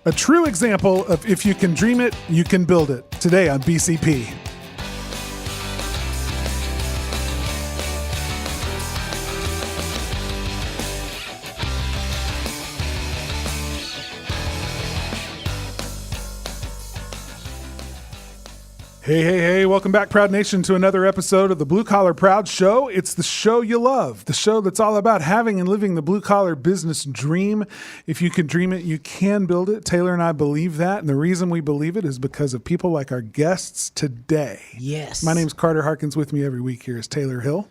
A true example of if you can dream it, you can build it. Today on BCP. Hey, welcome back, Proud Nation, to another episode of the Blue Collar Proud Show. It's the show you love, the show that's all about having and living the blue collar business dream. If you can dream it, you can build it. Taylor and I believe that, and the reason we believe it is because of people like our guests today. Yes. My name's Carter Harkins. With me every week here is Taylor Hill.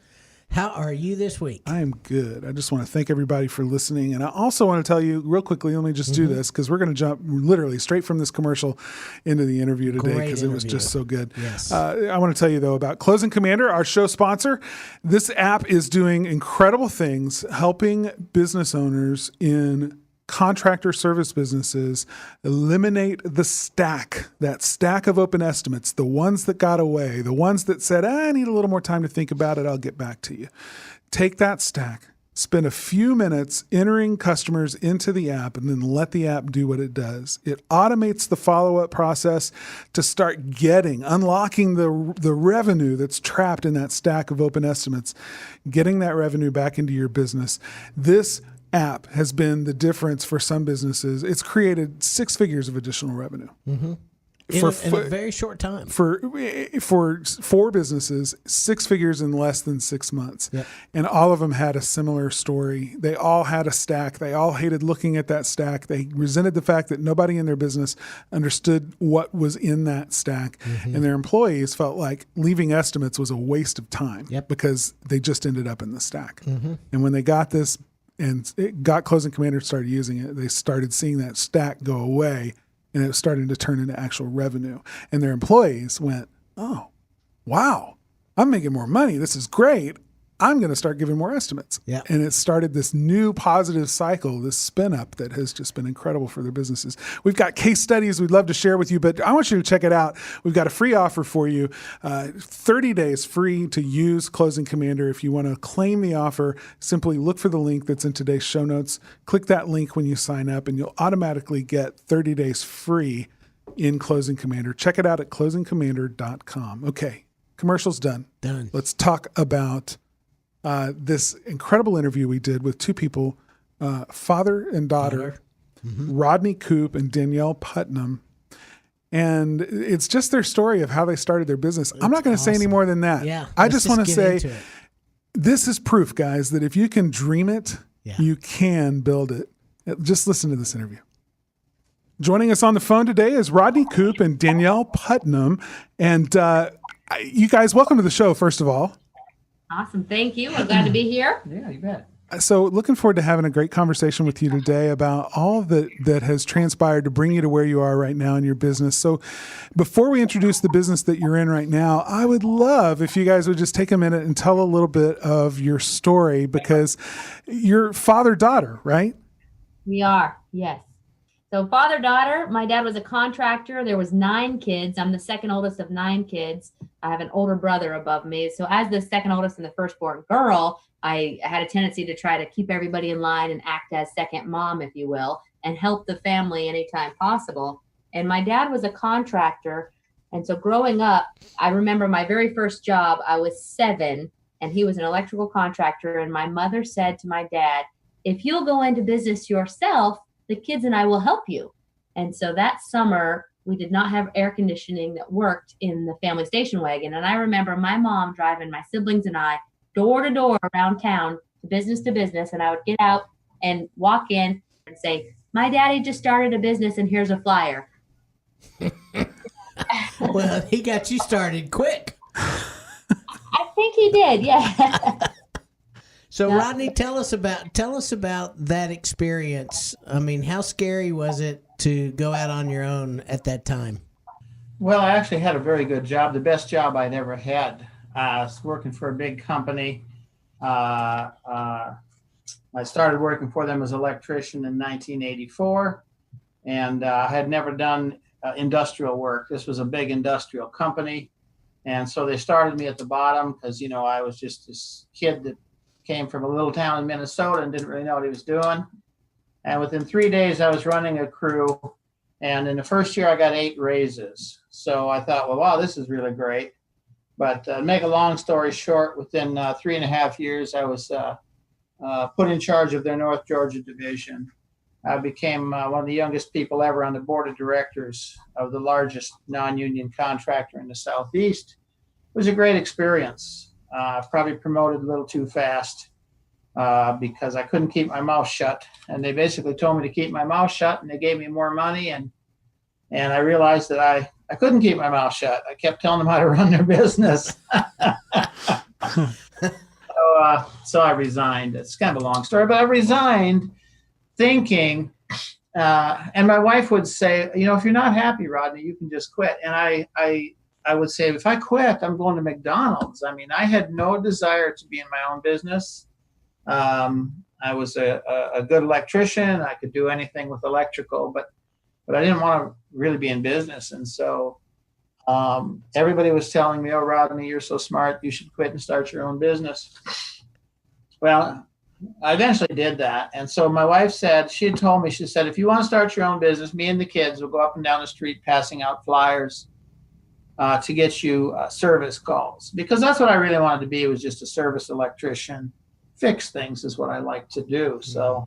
How are you this week? I am good. I just want to thank everybody for listening. And I also want to tell you real quickly, let me just do this because we're going to jump literally straight from this commercial into the interview today because it was just so good. Yes. I want to tell you, though, about Closing Commander, our show sponsor. This app is doing incredible things, helping business owners in contractor service businesses eliminate the stack, that stack of open estimates, the ones that got away, the ones that said, I need a little more time to think about it, I'll get back to you. Take that stack, spend a few minutes entering customers into the app, and then let the app do what it does. It automates the follow-up process to start unlocking the revenue that's trapped in that stack of open estimates, getting that revenue back into your business. This app has been the difference for some businesses. It's created 6 figures of additional revenue. Mm-hmm. In a very short time. For 4 businesses, 6 figures in less than 6 months. Yep. And all of them had a similar story. They all had a stack. They all hated looking at that stack. They resented the fact that nobody in their business understood what was in that stack. Mm-hmm. And their employees felt like leaving estimates was a waste of time because they just ended up in the stack. Mm-hmm. And when they got this, and it got Closing Commander started using it, they started seeing that stack go away, and it was starting to turn into actual revenue. And their employees went, oh, wow, I'm making more money. This is great. I'm going to start giving more estimates. Yeah. And it started this new positive cycle, this spin up that has just been incredible for their businesses. We've got case studies we'd love to share with you, but I want you to check it out. We've got a free offer for you, 30 days free to use Closing Commander. If you want to claim the offer, simply look for the link that's in today's show notes. Click that link when you sign up, and you'll automatically get 30 days free in Closing Commander. Check it out at closingcommander.com. Okay, commercial's done. Let's talk about this incredible interview we did with 2 people, father and daughter, Rodney Koop and Danielle Putnam. And it's just their story of how they started their business. I'm not going to say any more than that. Yeah, I just want to say this is proof, guys, that if you can dream it, you can build it. Just listen to this interview. Joining us on the phone today is Rodney Koop and Danielle Putnam. And you guys, welcome to the show, first of all. Awesome. Thank you. I'm glad to be here. Yeah, you bet. So looking forward to having a great conversation with you today about all that has transpired to bring you to where you are right now in your business. So before we introduce the business that you're in right now, I would love if you guys would just take a minute and tell a little bit of your story, because you're father-daughter, right? We are. Yes. So father-daughter, my dad was a contractor. There was 9 kids. I'm the second oldest of 9 kids. I have an older brother above me. So as the second oldest and the firstborn girl, I had a tendency to try to keep everybody in line and act as second mom, if you will, and help the family anytime possible. And my dad was a contractor. And so growing up, I remember my very first job, I was 7, and he was an electrical contractor. And my mother said to my dad, if you'll go into business yourself, the kids and I will help you. And so that summer, we did not have air conditioning that worked in the family station wagon. And I remember my mom driving my siblings and I door to door around town, business to business. And I would get out and walk in and say, my daddy just started a business and here's a flyer. Well, he got you started quick. I think he did. Yeah. So Rodney, tell us about that experience. I mean, how scary was it to go out on your own at that time? Well, I actually had a very good job, the best job I'd ever had. I was working for a big company. I started working for them as an electrician in 1984, and I had never done industrial work. This was a big industrial company, and so they started me at the bottom because, you know, I was just this kid that came from a little town in Minnesota and didn't really know what he was doing. And within 3 days, I was running a crew And in the first year, I got 8 raises. So I thought, well, wow, this is really great. But to make a long story short, within 3.5 years, I was put in charge of their North Georgia division. I became one of the youngest people ever on the board of directors of the largest non-union contractor in the Southeast. It was a great experience. Probably promoted a little too fast because I couldn't keep my mouth shut. And they basically told me to keep my mouth shut, and they gave me more money. And I realized that I couldn't keep my mouth shut. I kept telling them how to run their business. So I resigned. It's kind of a long story, but I resigned thinking, and my wife would say, you know, if you're not happy, Rodney, you can just quit. And I would say, if I quit, I'm going to McDonald's. I mean, I had no desire to be in my own business. I was a good electrician. I could do anything with electrical, but I didn't want to really be in business. And so everybody was telling me, oh, Rodney, you're so smart. You should quit and start your own business. Well, I eventually did that. And so my wife said, she had told me, she said, if you want to start your own business, me and the kids will go up and down the street passing out flyers to get you service calls. Because that's what I really wanted to be, was just a service electrician. Fix things is what I like to do. So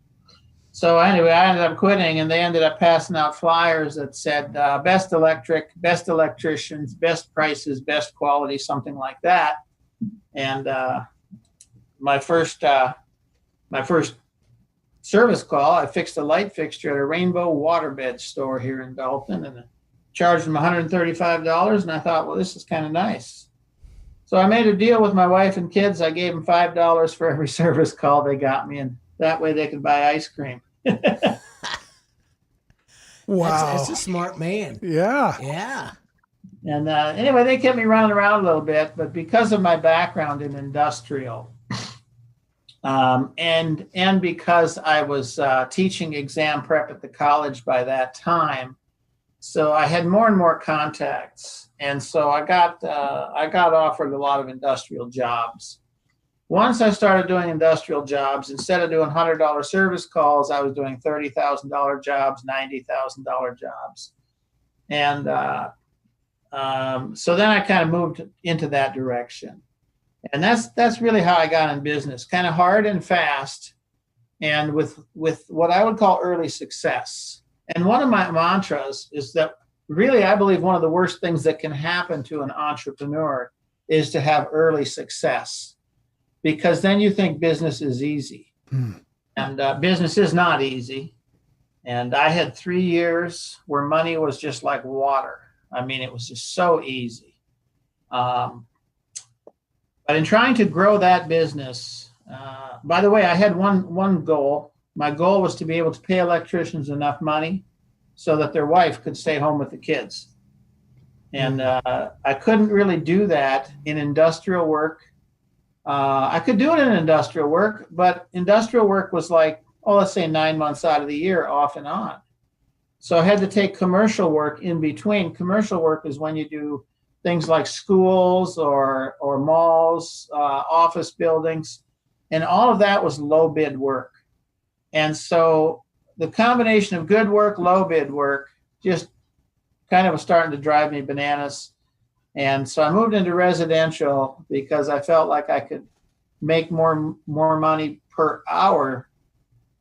anyway, I ended up quitting, and they ended up passing out flyers that said best electric, best electricians, best prices, best quality, something like that. And my first service call, I fixed a light fixture at a Rainbow waterbed store here in Dalton, and charged them $135. And I thought, well, this is kind of nice. So I made a deal with my wife and kids. I gave them $5 for every service call they got me, and that way they could buy ice cream. Wow. That's a smart man. Yeah. Yeah. And anyway, they kept me running around a little bit, but because of my background in industrial, and because I was teaching exam prep at the college by that time, so I had more and more contacts, and so I got offered a lot of industrial jobs. Once I started doing industrial jobs, instead of doing $100 service calls, I was doing $30,000 jobs, $90,000 jobs, and so then I kind of moved into that direction. And that's really how I got in business, kind of hard and fast, and with what I would call early success. And one of my mantras is that really I believe one of the worst things that can happen to an entrepreneur is to have early success, because then you think business is easy. And business is not easy. And I had 3 years where money was just like water. I mean, it was just so easy. But in trying to grow that business, by the way, I had one goal. My goal was to be able to pay electricians enough money so that their wife could stay home with the kids. And I couldn't really do that in industrial work. I could do it in industrial work, but industrial work was like, let's say 9 months out of the year, off and on. So I had to take commercial work in between. Commercial work is when you do things like schools or malls, office buildings, and all of that was low bid work. And so the combination of good work, low bid work, just kind of was starting to drive me bananas. And so I moved into residential because I felt like I could make more money per hour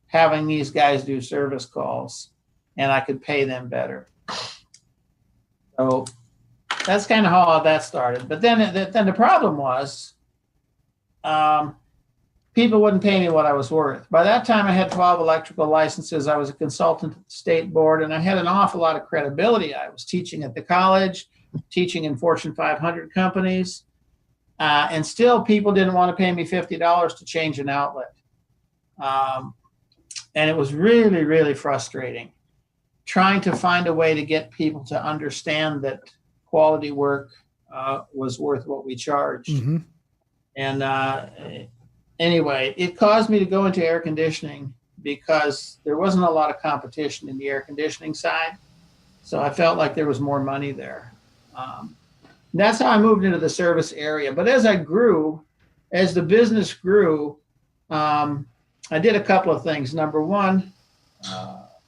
having these guys do service calls, and I could pay them better. So that's kind of how that started. But then the problem was people wouldn't pay me what I was worth. By that time, I had 12 electrical licenses. I was a consultant at the state board, and I had an awful lot of credibility. I was teaching at the college, teaching in Fortune 500 companies, and still people didn't want to pay me $50 to change an outlet. And it was really, really frustrating trying to find a way to get people to understand that quality work was worth what we charged. Mm-hmm. And anyway, it caused me to go into air conditioning because there wasn't a lot of competition in the air conditioning side. So I felt like there was more money there. That's how I moved into the service area. But as the business grew, I did a couple of things. Number one,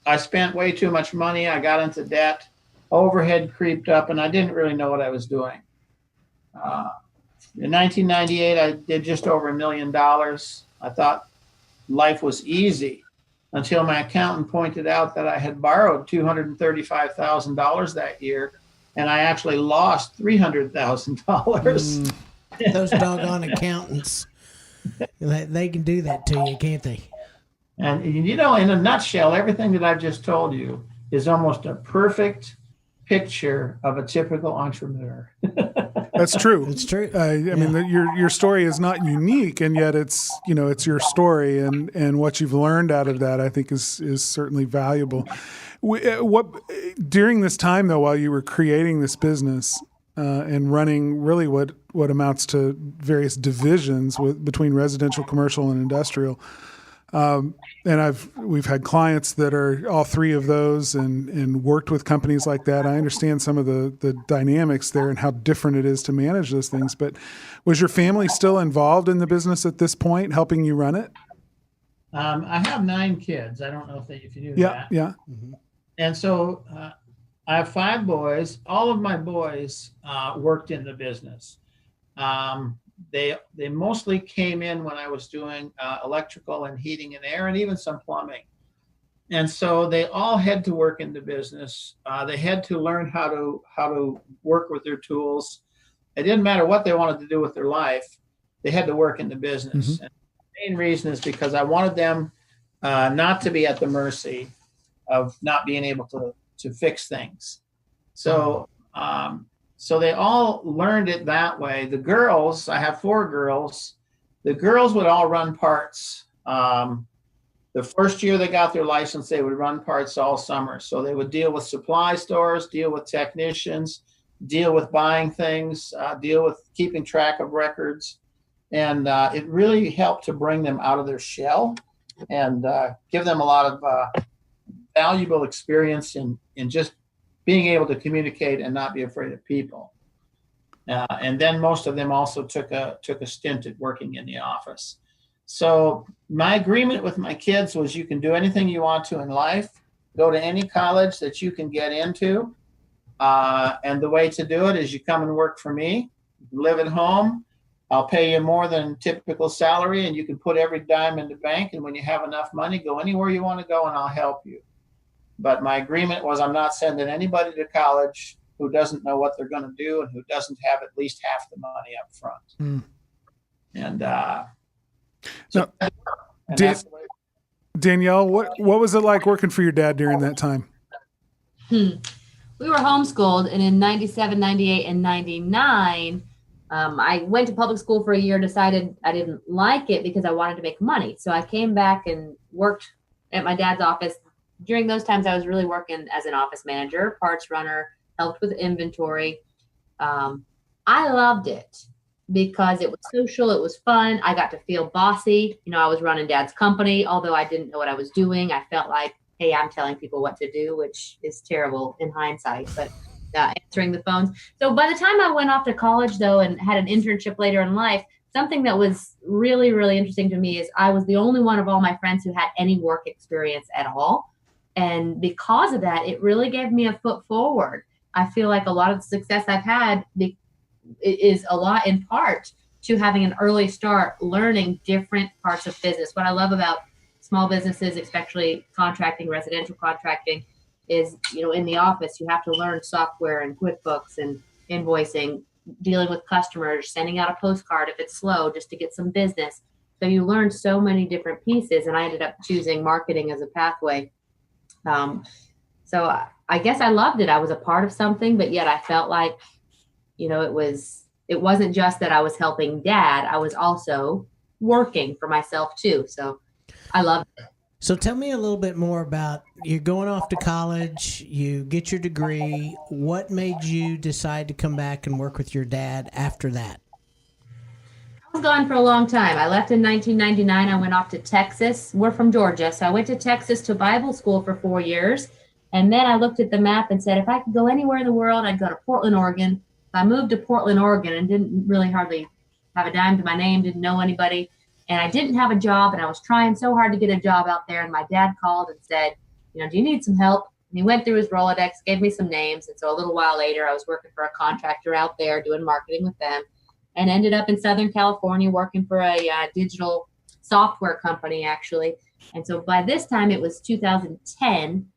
I spent way too much money. I got into debt. Overhead creeped up, and I didn't really know what I was doing. In 1998, I did just over $1 million. I thought life was easy until my accountant pointed out that I had borrowed $235,000 that year, and I actually lost $300,000. Those doggone accountants, they can do that to you, can't they? And, you know, in a nutshell, everything that I've just told you is almost a perfect picture of a typical entrepreneur. That's true. It's true. I mean, your story is not unique, and yet it's your story, and what you've learned out of that, I think, is certainly valuable. What during this time though, while you were creating this business and running really what amounts to various divisions between residential, commercial, and industrial. And we've had clients that are all three of those and worked with companies like that. I understand some of the dynamics there and how different it is to manage those things. But was your family still involved in the business at this point, helping you run it? I have 9 kids. I don't know if you knew that. Yeah. Mm-hmm. And so I have 5 boys. All of my boys worked in the business. They mostly came in when I was doing electrical and heating and air and even some plumbing. And so they all had to work in the business. They had to learn how to work with their tools. It didn't matter what they wanted to do with their life. They had to work in the business. Mm-hmm. And the main reason is because I wanted them not to be at the mercy of not being able to fix things. So so they all learned it that way. The girls, I have 4 girls. The girls would all run parts. The first year they got their license, they would run parts all summer. So they would deal with supply stores, deal with technicians, deal with buying things, deal with keeping track of records. And it really helped to bring them out of their shell and give them a lot of valuable experience in just being able to communicate and not be afraid of people. And then most of them also took a stint at working in the office. So my agreement with my kids was, you can do anything you want to in life, go to any college that you can get into. And the way to do it is you come and work for me, live at home. I'll pay you more than typical salary, and you can put every dime in the bank. And when you have enough money, go anywhere you want to go and I'll help you. But my agreement was, I'm not sending anybody to college who doesn't know what they're going to do and who doesn't have at least half the money up front. And Danielle, what was it like working for your dad during that time? We were homeschooled, and in 97, 98, and 99, I went to public school for a year, decided I didn't like it because I wanted to make money. So I came back and worked at my dad's office. During those times, I was really working as an office manager, parts runner, helped with inventory. I loved it because it was social, it was fun. I got to feel bossy. I was running dad's company, although I didn't know what I was doing. I felt like, hey, I'm telling people what to do, which is terrible in hindsight, but answering the phones. So by the time I went off to college, though, and had an internship later in life, something that was really, really interesting to me is I was the only one of all my friends who had any work experience at all. And because of that, it really gave me a foot forward. I feel like a lot of the success I've had is a lot in part to having an early start, learning different parts of business. What I love about small businesses, especially contracting, residential contracting, is, in the office, you have to learn software and QuickBooks and invoicing, dealing with customers, sending out a postcard if it's slow just to get some business. So you learn so many different pieces, and I ended up choosing marketing as a pathway. So I guess I loved it. I was a part of something, but yet I felt like, it wasn't just that I was helping dad. I was also working for myself too. So I loved it. So tell me a little bit more about, you're going off to college, you get your degree. What made you decide to come back and work with your dad after that? I was gone for a long time. I left in 1999. I went off to Texas. We're from Georgia. So I went to Texas to Bible school for 4 years. And then I looked at the map and said, if I could go anywhere in the world, I'd go to Portland, Oregon. So I moved to Portland, Oregon, and didn't really hardly have a dime to my name, didn't know anybody. And I didn't have a job, and I was trying so hard to get a job out there. And my dad called and said, do you need some help? And he went through his Rolodex, gave me some names. And so a little while later, I was working for a contractor out there doing marketing with them, and ended up in Southern California working for a digital software company, actually. And so by this time, it was 2010,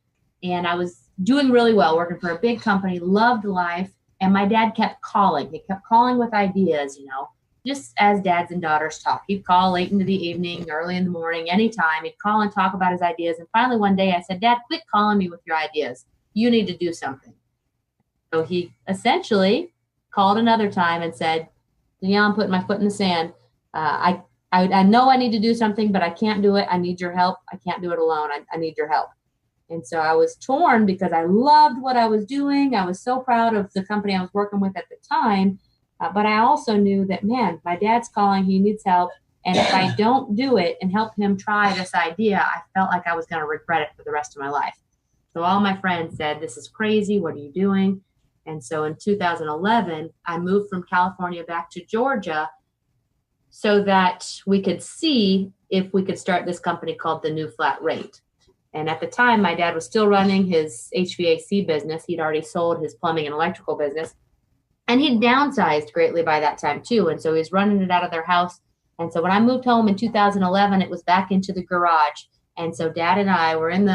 and I was doing really well, working for a big company, loved life. And my dad kept calling. He kept calling with ideas, just as dads and daughters talk. He'd call late into the evening, early in the morning, anytime. He'd call and talk about his ideas. And finally, one day I said, Dad, quit calling me with your ideas. You need to do something. So he essentially called another time and said, Danielle, I'm putting my foot in the sand. I know I need to do something, but I can't do it. I need your help. I can't do it alone. I need your help. And so I was torn because I loved what I was doing. I was so proud of the company I was working with at the time. But I also knew that, man, my dad's calling. He needs help. And if I don't do it and help him try this idea, I felt like I was going to regret it for the rest of my life. So all my friends said, this is crazy. What are you doing? And so in 2011, I moved from California back to Georgia so that we could see if we could start this company called The New Flat Rate. And at the time, my dad was still running his HVAC business. He'd already sold his plumbing and electrical business. And he'd downsized greatly by that time, too. And so he was running it out of their house. And so when I moved home in 2011, it was back into the garage. And so Dad and I were in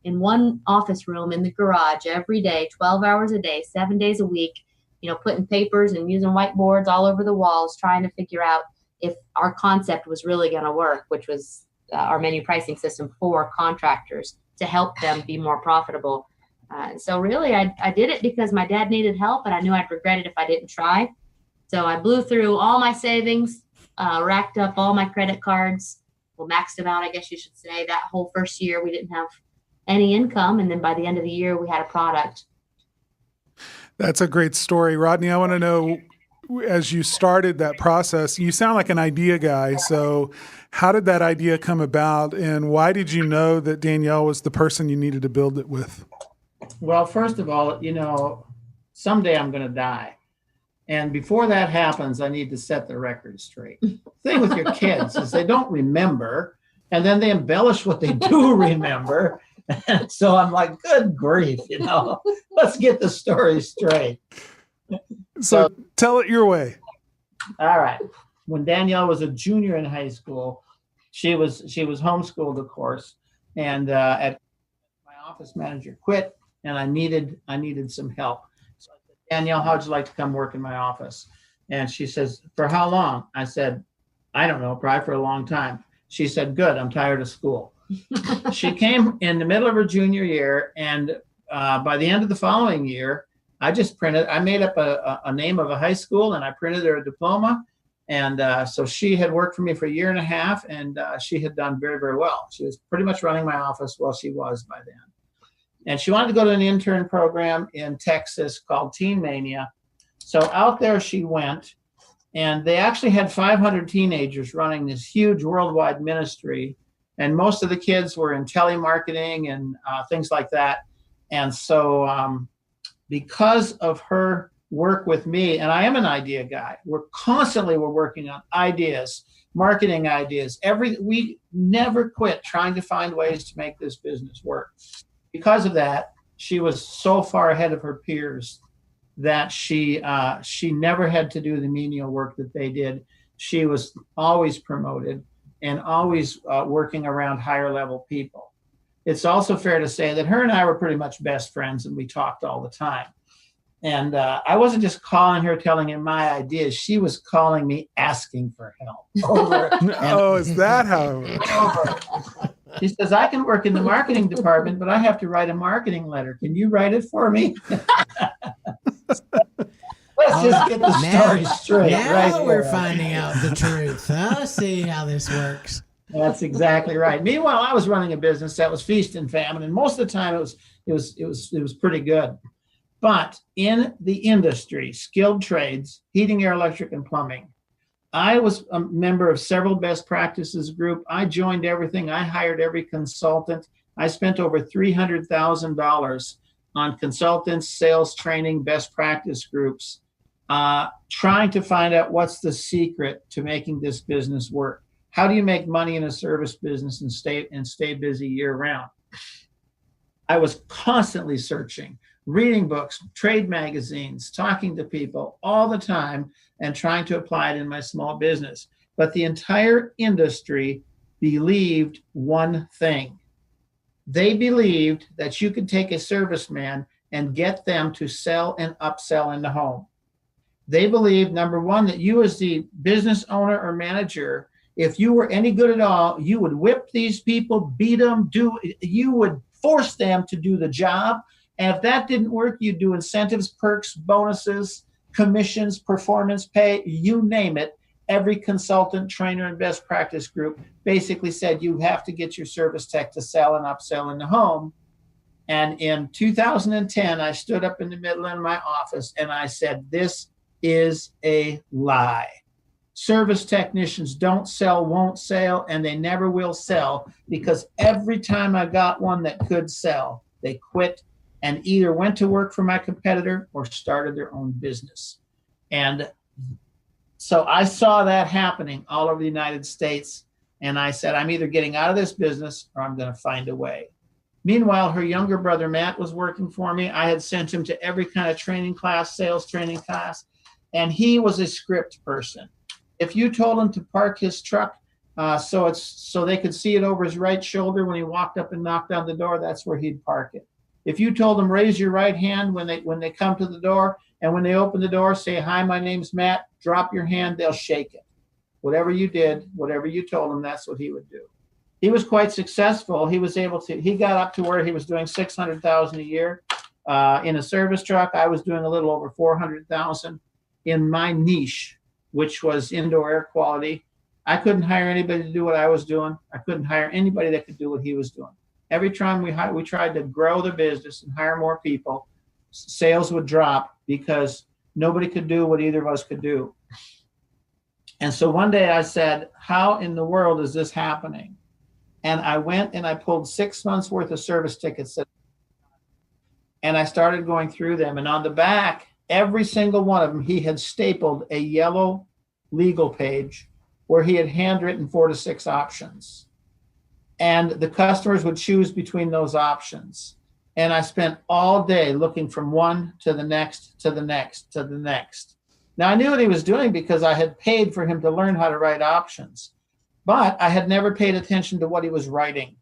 one office room in the garage every day, 12 hours a day, 7 days a week, putting papers and using whiteboards all over the walls, trying to figure out if our concept was really going to work, which was our menu pricing system for contractors to help them be more profitable. So really, I did it because my dad needed help, and I knew I'd regret it if I didn't try. So I blew through all my savings, racked up all my credit cards, maxed them out, I guess you should say. That whole first year, we didn't have any income. And then by the end of the year, we had a product. That's a great story. Rodney, I want to know, as you started that process, you sound like an idea guy. So how did that idea come about, and why did you know that Danielle was the person you needed to build it with? Well, first of all, someday I'm going to die. And before that happens, I need to set the record straight. The thing with your kids is they don't remember, and then they embellish what they do remember. And so I'm like, good grief, let's get the story straight. So tell it your way. All right. When Danielle was a junior in high school, she was homeschooled, of course, and my office manager quit, and I needed some help. So I said, Danielle, how'd you like to come work in my office? And she says, for how long? I said, I don't know, probably for a long time. She said, good, I'm tired of school. She came in the middle of her junior year, and by the end of the following year, I made up a name of a high school, and I printed her a diploma. And so she had worked for me for a year and a half, and she had done very, very well. She was pretty much running my office while she was by then. And she wanted to go to an intern program in Texas called Teen Mania. So out there she went, and they actually had 500 teenagers running this huge worldwide ministry. And most of the kids were in telemarketing and things like that. And so because of her work with me, and I am an idea guy, we're working on ideas, marketing ideas. We never quit trying to find ways to make this business work. Because of that, she was so far ahead of her peers that she never had to do the menial work that they did. She was always promoted and always working around higher level people. It's also fair to say that her and I were pretty much best friends, and we talked all the time. And I wasn't just calling her, telling her my ideas. She was calling me, asking for help. Is that how it works? She says, I can work in the marketing department, but I have to write a marketing letter. Can you write it for me? Let's just get the story straight. Now we're finding out the truth. Let's see how this works. That's exactly right. Meanwhile, I was running a business that was feast and famine, and most of the time it was pretty good. But in the industry, skilled trades, heating, air, electric, and plumbing, I was a member of several best practices group. I joined everything. I hired every consultant. I spent over $300,000 on consultants, sales training, best practice groups, trying to find out what's the secret to making this business work. How do you make money in a service business and stay busy year round? I was constantly searching, reading books, trade magazines, talking to people all the time, and trying to apply it in my small business. But the entire industry believed one thing. They believed that you could take a serviceman and get them to sell and upsell in the home. They believed, number one, that you as the business owner or manager, if you were any good at all, you would whip these people, beat them, you would force them to do the job. And if that didn't work, you'd do incentives, perks, bonuses, commissions, performance pay, you name it. Every consultant, trainer, and best practice group basically said you have to get your service tech to sell and upsell in the home. And in 2010, I stood up in the middle of my office and I said, this is a lie. Service technicians don't sell, won't sell, and they never will sell, because every time I got one that could sell, they quit and either went to work for my competitor or started their own business. And so I saw that happening all over the United States. And I said, I'm either getting out of this business or I'm going to find a way. Meanwhile, her younger brother, Matt, was working for me. I had sent him to every kind of training class, sales training class, and he was a script person. If you told him to park his truck so they could see it over his right shoulder when he walked up and knocked on the door, that's where he'd park it. If you told them raise your right hand when they come to the door, and when they open the door, say, hi, my name's Matt, drop your hand, they'll shake it. Whatever you did, whatever you told him, that's what he would do. He was quite successful. He got up to where he was doing $600,000 a year in a service truck. I was doing a little over $400,000 in my niche, which was indoor air quality. I couldn't hire anybody to do what I was doing. I couldn't hire anybody that could do what he was doing. Every time we tried to grow the business and hire more people, sales would drop because nobody could do what either of us could do. And so one day I said, how in the world is this happening? And I went and I pulled 6 months worth of service tickets and I started going through them. And on the back, every single one of them, he had stapled a yellow legal page where he had handwritten 4 to 6 options. And the customers would choose between those options. And I spent all day looking from one to the next, to the next, to the next. Now, I knew what he was doing because I had paid for him to learn how to write options, but I had never paid attention to what he was writing.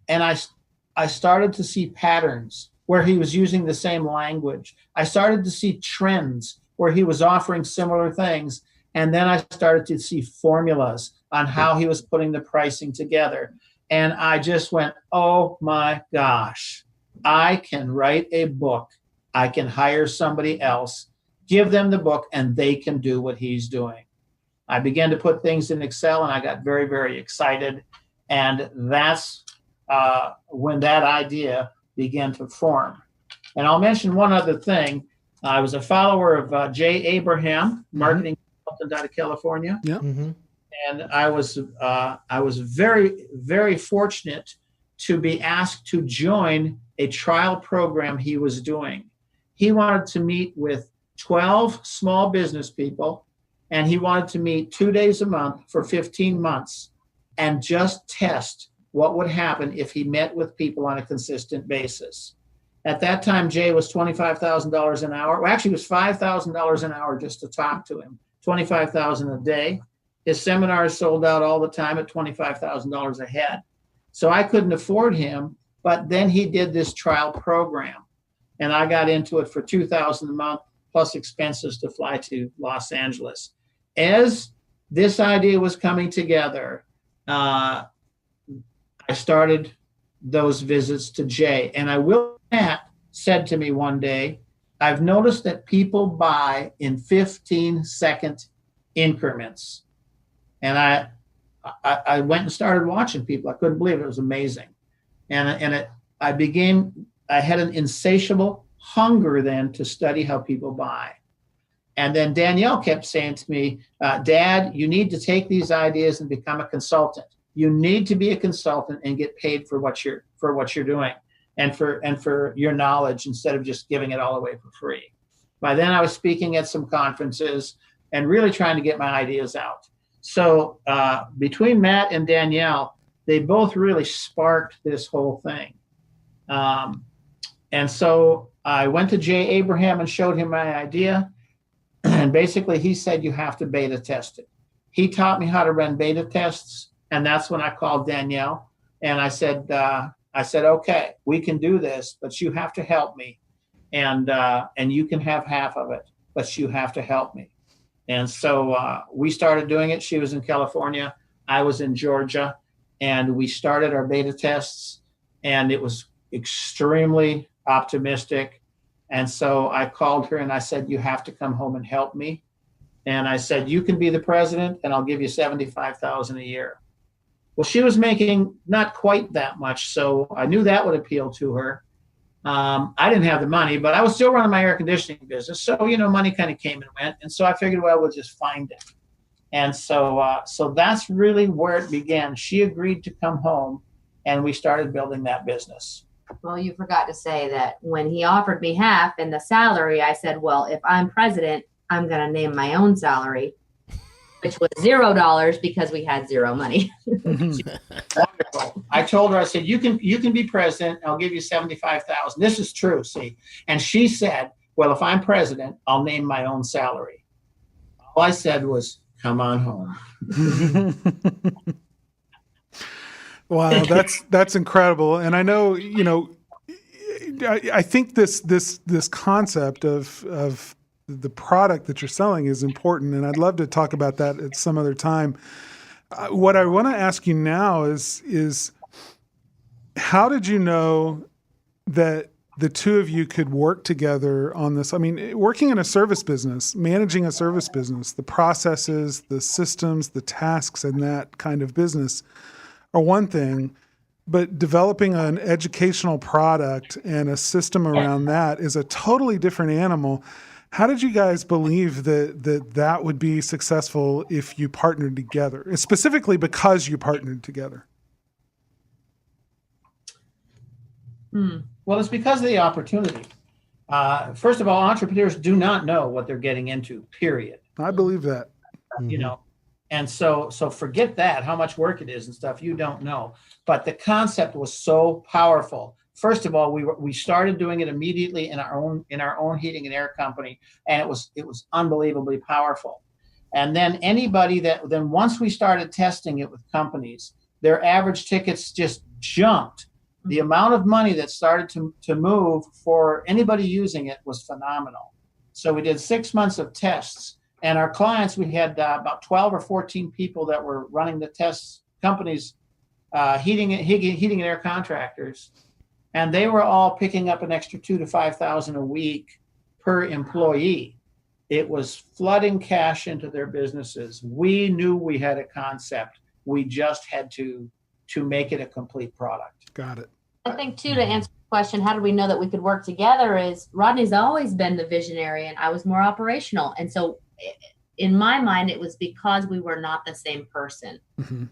And I started to see patterns where he was using the same language. I started to see trends where he was offering similar things. And then I started to see formulas on how he was putting the pricing together. And I just went, oh my gosh, I can write a book. I can hire somebody else, give them the book, and they can do what he's doing. I began to put things in Excel, and I got very, very excited. And that's when that idea began to form. And I'll mention one other thing. I was a follower of Jay Abraham, marketing consultant out of California. Yeah. Mm-hmm. And I was very, very fortunate to be asked to join a trial program he was doing. He wanted to meet with 12 small business people, and he wanted to meet 2 days a month for 15 months and just test what would happen if he met with people on a consistent basis. At that time, Jay was $25,000 an hour. Well, actually, it was $5,000 an hour just to talk to him, $25,000 a day. His seminars sold out all the time at $25,000 a head. So I couldn't afford him, but then he did this trial program, and I got into it for $2,000 a month plus expenses to fly to Los Angeles. As this idea was coming together, I started those visits to Jay. And Matt said to me one day, I've noticed that people buy in 15-second increments. And I went and started watching people. I couldn't believe it. It was amazing. And I had an insatiable hunger then to study how people buy. And then Danielle kept saying to me, Dad, you need to take these ideas and become a consultant. You need to be a consultant and get paid for what you're doing and for your knowledge instead of just giving it all away for free. By then I was speaking at some conferences and really trying to get my ideas out. So between Matt and Danielle, they both really sparked this whole thing. And so I went to Jay Abraham and showed him my idea. And basically he said, you have to beta test it. He taught me how to run beta tests. And that's when I called Danielle and I said, okay, we can do this, but you have to help me. And you can have half of it, but you have to help me. And so we started doing it. She was in California. I was in Georgia. And we started our beta tests. And it was extremely optimistic. And so I called her and I said, you have to come home and help me. And I said, you can be the president and I'll give you $75,000 a year. Well, she was making not quite that much. So I knew that would appeal to her. I didn't have the money, but I was still running my air conditioning business. So, money kind of came and went. And so I figured, well, we'll just find it. And so that's really where it began. She agreed to come home and we started building that business. Well, you forgot to say that when he offered me half in the salary, I said, well, if I'm president, I'm going to name my own salary, which was $0 because we had zero money. Wonderful. I told her, I said, you can be president. I'll give you $75,000. This is true. See? And she said, well, if I'm president, I'll name my own salary. All I said was, come on home. Wow, that's incredible. And I know, I think this concept of the product that you're selling is important, and I'd love to talk about that at some other time. What I want to ask you now is how did you know that the two of you could work together on this? I mean, working in a service business, managing a service business, the processes, the systems, the tasks, and that kind of business are one thing, but developing an educational product and a system around that is a totally different animal. How did you guys believe that would be successful if you partnered together, specifically because you partnered together? Well, it's because of the opportunity. First of all, entrepreneurs do not know what they're getting into, period. I believe that. And so forget that, how much work it is and stuff, you don't know. But the concept was so powerful. First of all, we started doing it immediately in our own heating and air company, and it was unbelievably powerful. And then once we started testing it with companies, their average tickets just jumped. The amount of money that started to move for anybody using it was phenomenal. So we did 6 months of tests. And our clients, we had about 12 or 14 people that were running the tests, companies, heating and air contractors. And they were all picking up an extra $2,000 to $5,000 a week per employee. It was flooding cash into their businesses. We knew we had a concept. We just had to make it a complete product. Got it. I think, too, to answer the question, how did we know that we could work together, is Rodney's always been the visionary and I was more operational. And so in my mind, it was because we were not the same person. Mm-hmm.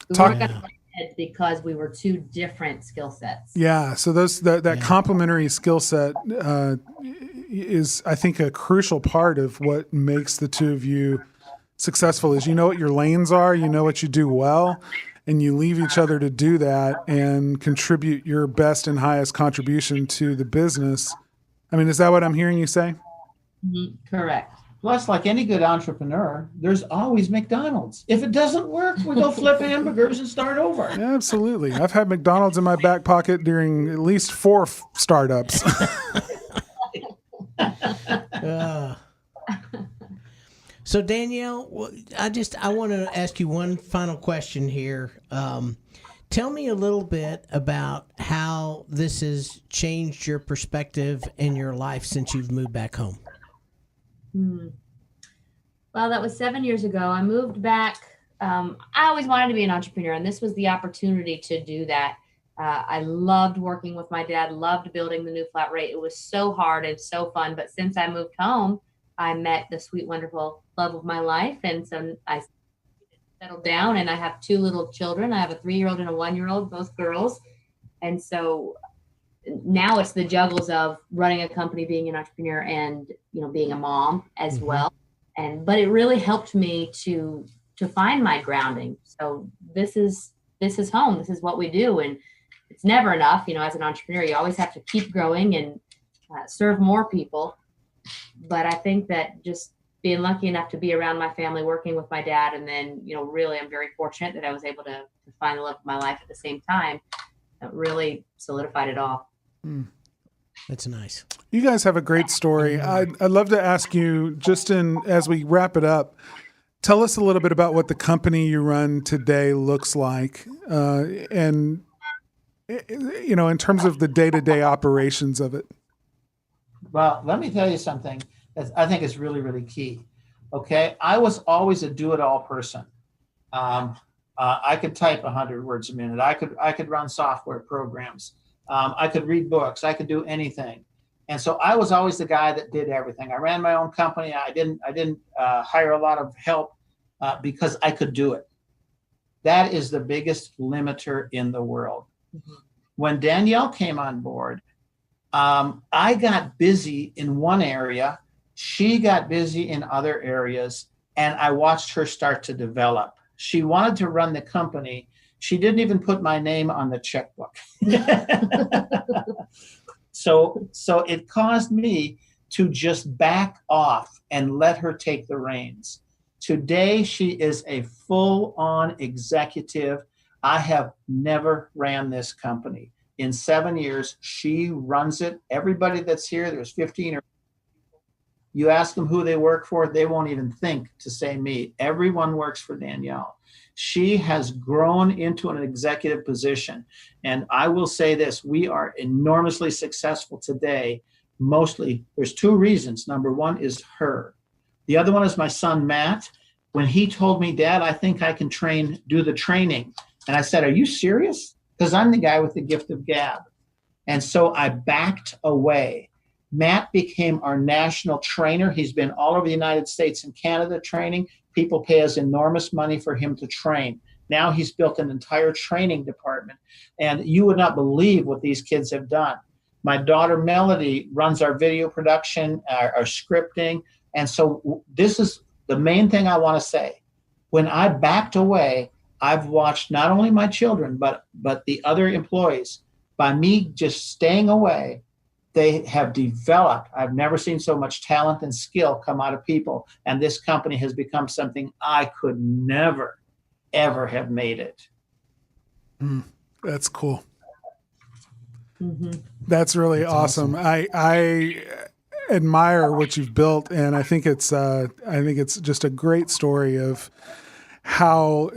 We weren't going to head because we were two different skill sets. Yeah. So that complementary skill set is, I think, a crucial part of what makes the two of you successful. Is you know what your lanes are, you know what you do well, and you leave each other to do that and contribute your best and highest contribution to the business. I mean, is that what I'm hearing you say? Mm-hmm. Correct. Plus, like any good entrepreneur, there's always McDonald's. If it doesn't work, we go flip hamburgers and start over. Absolutely. I've had McDonald's in my back pocket during at least 4 startups. So Danielle, I want to ask you one final question here. Tell me a little bit about how this has changed your perspective in your life since you've moved back home. Well, that was 7 years ago. I moved back. I always wanted to be an entrepreneur, and this was the opportunity to do that. I loved working with my dad, loved building the new flat rate. It was so hard and so fun. But since I moved home, I met the sweet, wonderful love of my life. And so I settled down, and I have 2 little children. I have a 3-year-old and a 1-year-old, both girls. And so now it's the juggles of running a company, being an entrepreneur, and being a mom as well. But it really helped me to find my grounding. So this is home. This is what we do. And it's never enough. As an entrepreneur, you always have to keep growing and serve more people. But I think that just being lucky enough to be around my family, working with my dad, and then, really I'm very fortunate that I was able to find the love of my life at the same time. That really solidified it all. That's nice. You guys have a great story. I'd love to ask you, just as we wrap it up, tell us a little bit about what the company you run today looks like, and in terms of the day-to-day operations of it. Well, let me tell you something that I think is really, really key. Okay, I was always a do-it-all person. I could type 100 words a minute. I could run software programs. I could read books. I could do anything. And so I was always the guy that did everything. I ran my own company. I didn't hire a lot of help because I could do it. That is the biggest limiter in the world. Mm-hmm. When Danielle came on board, I got busy in one area. She got busy in other areas, and I watched her start to develop. She wanted to run the company. She didn't even put my name on the checkbook. So it caused me to just back off and let her take the reins. Today, she is a full-on executive. I have never ran this company. In 7 years, she runs it. Everybody that's here, there's 15 or you ask them who they work for, they won't even think to say me. Everyone works for Danielle. She has grown into an executive position. And I will say this, we are enormously successful today. Mostly, there's two reasons. Number one is her. The other one is my son, Matt. When he told me, Dad, I think I can do the training. And I said, are you serious? Because I'm the guy with the gift of gab. And so I backed away. Matt became our national trainer. He's been all over the United States and Canada training. People pay us enormous money for him to train. Now he's built an entire training department. And you would not believe what these kids have done. My daughter, Melody, runs our video production, our scripting. And so this is the main thing I want to say. When I backed away, I've watched not only my children, but the other employees. By me just staying away, they have developed. I've never seen so much talent and skill come out of people. And this company has become something I could never, ever have made it. That's cool. Mm-hmm. That's really awesome. I admire what you've built, and I think it's just a great story of how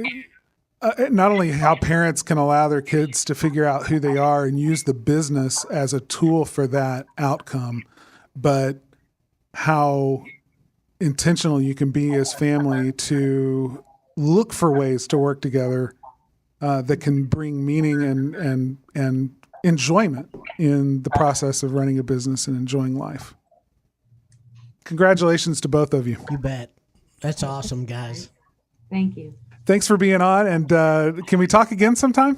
not only how parents can allow their kids to figure out who they are and use the business as a tool for that outcome, but how intentional you can be as family to look for ways to work together that can bring meaning and enjoyment in the process of running a business and enjoying life. Congratulations to both of you. You bet. That's awesome, guys. Thank you. Thanks for being on, and can we talk again sometime?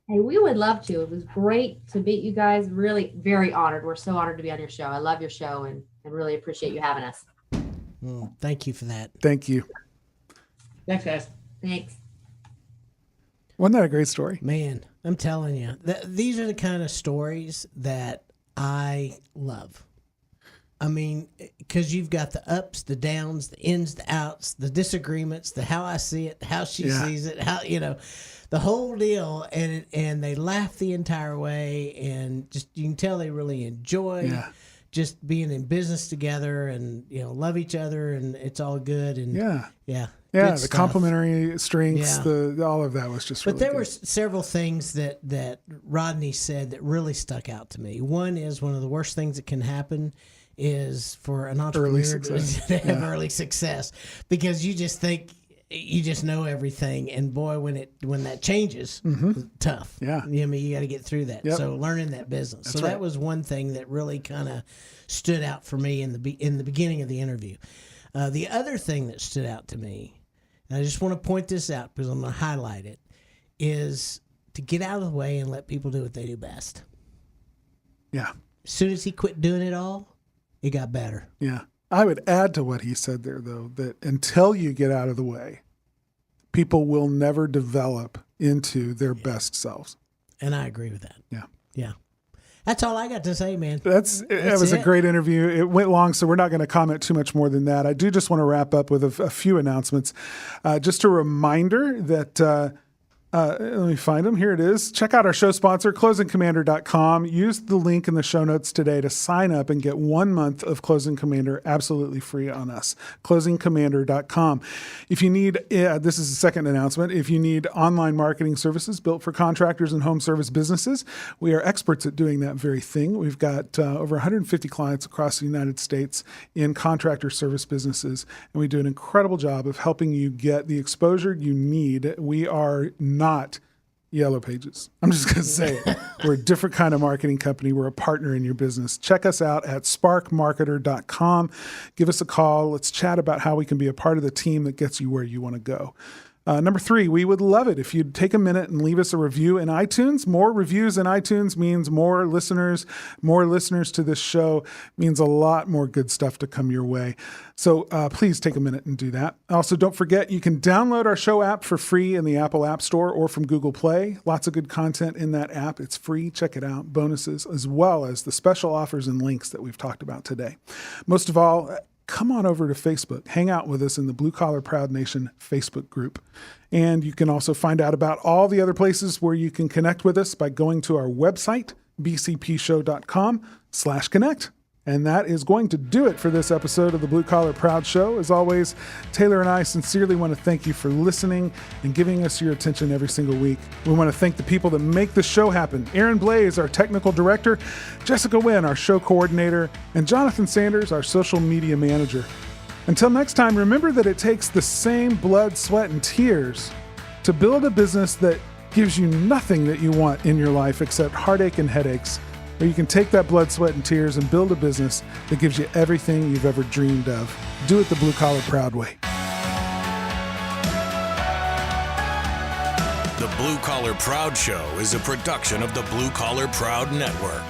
Hey, we would love to. It was great to meet you guys. Really very honored. We're so honored to be on your show. I love your show and really appreciate you having us. Thank you for that. Thank you. Thanks, guys. Thanks. Wasn't that a great story? Man, I'm telling you, these are the kind of stories that I love. I mean, because you've got the ups, the downs, the ins, the outs, the disagreements, the how I see it, how she sees it, how, the whole deal. And they laugh the entire way. And just, you can tell they really enjoy just being in business together and, love each other, and it's all good. And the complementary strengths, all of that was just really But there good. were several things that Rodney said that really stuck out to me. One is one of the worst things that can happen is for an entrepreneur to have early success, because you just think you just know everything, and boy, when that changes, tough. Yeah, I mean, you got to get through that. Yep. So learning that business. That's that was one thing that really kind of stood out for me in the beginning of the interview. The other thing that stood out to me, and I just want to point this out because I'm going to highlight it, is to get out of the way and let people do what they do best. Yeah. As soon as he quit doing it all, it got better. Yeah. I would add to what he said there, though, that until you get out of the way, people will never develop into their best selves. And I agree with that. Yeah. Yeah. That's all I got to say, man. That was a great interview. It went long, so we're not going to comment too much more than that. I do just want to wrap up with a few announcements. Just a reminder that let me find them. Here it is. Check out our show sponsor, closingcommander.com. Use the link in the show notes today to sign up and get 1 month of Closing Commander absolutely free on us. Closingcommander.com. If you need, this is the second announcement, if you need online marketing services built for contractors and home service businesses, we are experts at doing that very thing. We've got over 150 clients across the United States in contractor service businesses, and we do an incredible job of helping you get the exposure you need. We are not Yellow Pages. I'm just going to say it. We're a different kind of marketing company. We're a partner in your business. Check us out at sparkmarketer.com. Give us a call. Let's chat about how we can be a part of the team that gets you where you want to go. Number 3, we would love it if you'd take a minute and leave us a review in iTunes. More reviews in iTunes means more listeners. More listeners to this show means a lot more good stuff to come your way. So please take a minute and do that. Also, don't forget, you can download our show app for free in the Apple App Store or from Google Play. Lots of good content in that app. It's free. Check it out. Bonuses, as well as the special offers and links that we've talked about today. Most of all, come on over to Facebook. Hang out with us in the Blue Collar Proud Nation Facebook group. And you can also find out about all the other places where you can connect with us by going to our website, bcpshow.com/connect. And that is going to do it for this episode of the Blue Collar Proud Show. As always, Taylor and I sincerely want to thank you for listening and giving us your attention every single week. We want to thank the people that make the show happen. Aaron Blaze, our technical director, Jessica Wynn, our show coordinator, and Jonathan Sanders, our social media manager. Until next time, remember that it takes the same blood, sweat, and tears to build a business that gives you nothing that you want in your life except heartache and headaches. Or you can take that blood, sweat, and tears and build a business that gives you everything you've ever dreamed of. Do it the Blue Collar Proud way. The Blue Collar Proud Show is a production of the Blue Collar Proud Network.